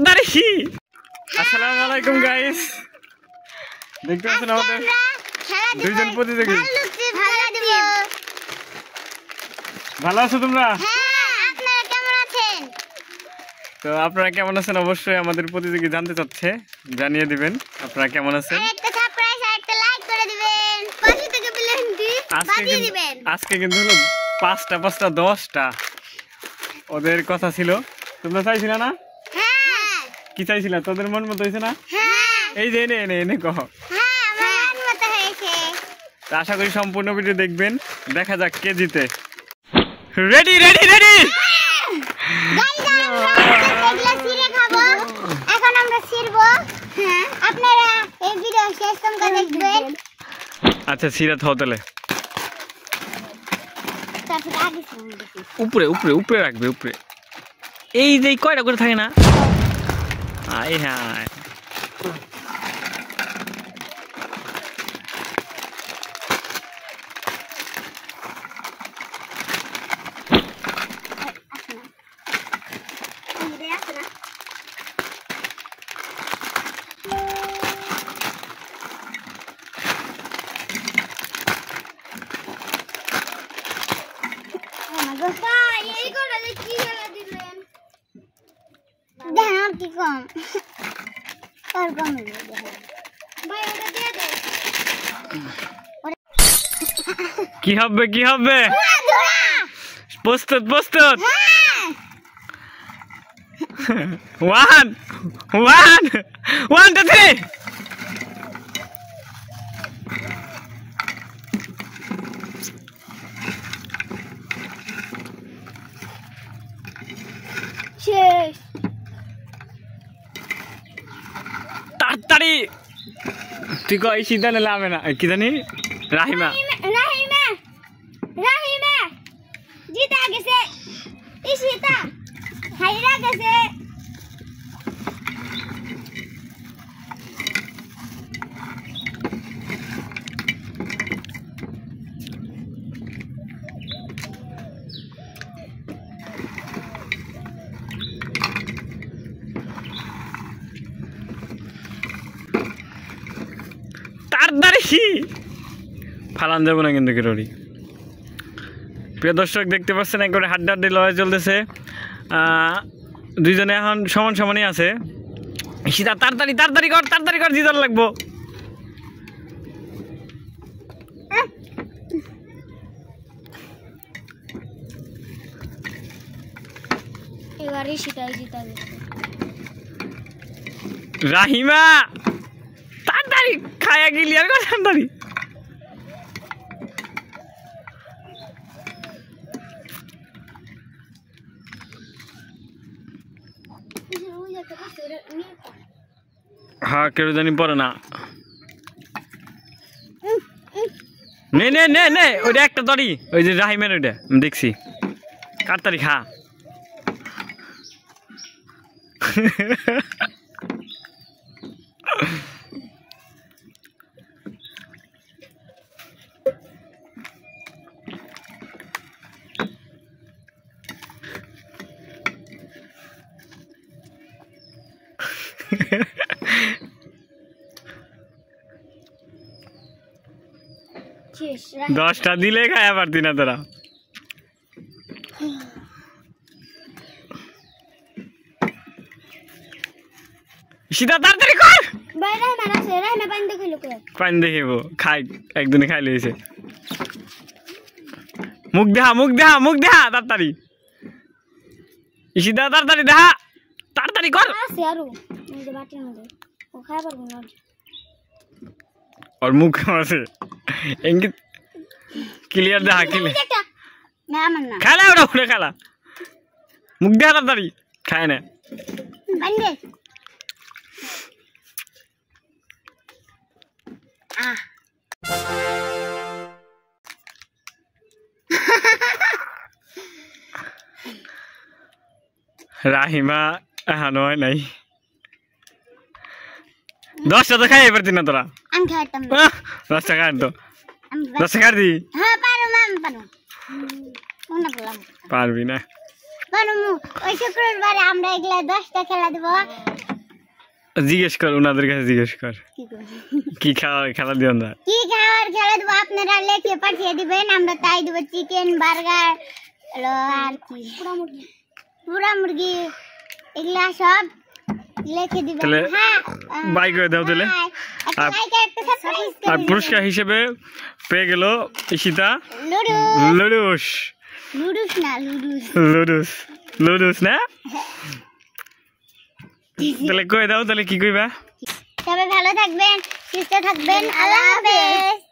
তাড়াতাড়ি। আসসালামু আলাইকুম গাইস, দেখতে পাচ্ছেন আমাদের দুইজন প্রতিযোগী। ভালো আছো তোমরা? তো আপনারা কেমন আছেন অবশ্যই আমাদের প্রতিযোগী জানতে চাচ্ছে, জানিয়ে দিবেন আপনারা কেমন আছেন। আজকে কিন্তু হলো 5টা 5টা 10টা ওদের কথা ছিল। তোমরা চাইছিলে না? কি চাইছিলা? তোদের মন মতো হয়েছে না? এই যে এনে এনে এনে কহ। আশা করি সম্পূর্ণ ভিডিও দেখবেন, দেখা যাক কে জিতে। Ready ready ready. আচ্ছা সিরাত হতলে উপরে উপরে উপরে রাখবে, উপরে। এই যে কয়টা করে থাকে না? আয় হ্যাঁ, কি হবে কি হবে? প্রস্তুত প্রস্তুত। 1 1 1 2 3। শেষ। তাড়াতাড়ি তুই কই সিদ্ধা নিলে হবে না। কি জানি রাহিমা রাহিমা রাহিমা জিতা গেছে। ইশিতা হাইরা গেছে। তাড়াতাড়ি ফালান যাবো না কিন্তু কেরোরি। প্রিয় দর্শক দেখতে পাচ্ছেন একবারে হাড্ডাহাড্ডি লড়াই চলতেছে। দুইজনে এখন সমান সমানই আছে। সীতা তাড়াতাড়ি তাড়াতাড়ি কর, তাড়াতাড়ি কর, জিতার লাগবো। এবারে সেটাই জিতা গেছে। রাহিমা তাড়াতাড়ি খায়া ক্লিয়ার কর, তাড়াতাড়ি। হ্যাঁ কেউ জানি পড়ে না। নে নে নে নে, ওইটা একটা তরি, ওই যে রাহিমের ওইটা আমি দেখছি। তাড়াতাড়ি খা। শেষ। 10টা দিলে খায়া পারতি না তোরা। সীতা তাড়াতাড়ি কর। ভাই রাহিমা আছে, রাহিমা পানি দেখে লোক পানি দেখিব খাই, একদিনে খাই লইছে। মুখ দেখা মুখ দেখা মুখ দেখা, তাড়াতাড়ি। সীতা তাড়াতাড়ি দেখা, তাড়াতাড়ি কর। আছে আরো এই যে বাটির মধ্যে ও খায় পারবো না। और मुख আছে ইঙ্গিত ক্লিয়ার দেখা ক্লিয়ার না আমার না খালা ওটা ওটা খালা মুখ দেখা তাড়াতাড়ি খায় না বান্দে রাহিমা এখনো হয় নাই। 10টা তো খাই পারতি না তোরা। আমি খাইতাম 10টা খাই তো 10টা খাই দি। হ্যাঁ পারো মাম পারো। কোন বললাম পারবি না। বানমু ওই শুক্রবারে আমরা এগুলা 10টা খেলা দেব জিজ্ঞেস কর ওনাদের কাছে জিজ্ঞেস কর কি করব কি খাওয়ার খেলা দিও না কি খাওয়ার খেলা দেব আপনারা লিখে পাঠিয়ে দিবেন আমরা তাই দেব চিকেন বার্গার আর কি পুরা মুরগি এগুলা সব লিখে দিবেন তাহলে হ্যাঁ বাই করে দাও তাহলে একটা লাইক একটা সাবস্ক্রাইব আর পুরস্কার হিসেবে পেয়ে গেল ঈশিতা লুডুস লুডুস না লুডুস লুডুস লুডুস না তাহলে কই দাও তাহলে কি কইবা সবাই ভালো থাকবেন সুস্থ থাকবেন আল্লাহ হাফেজ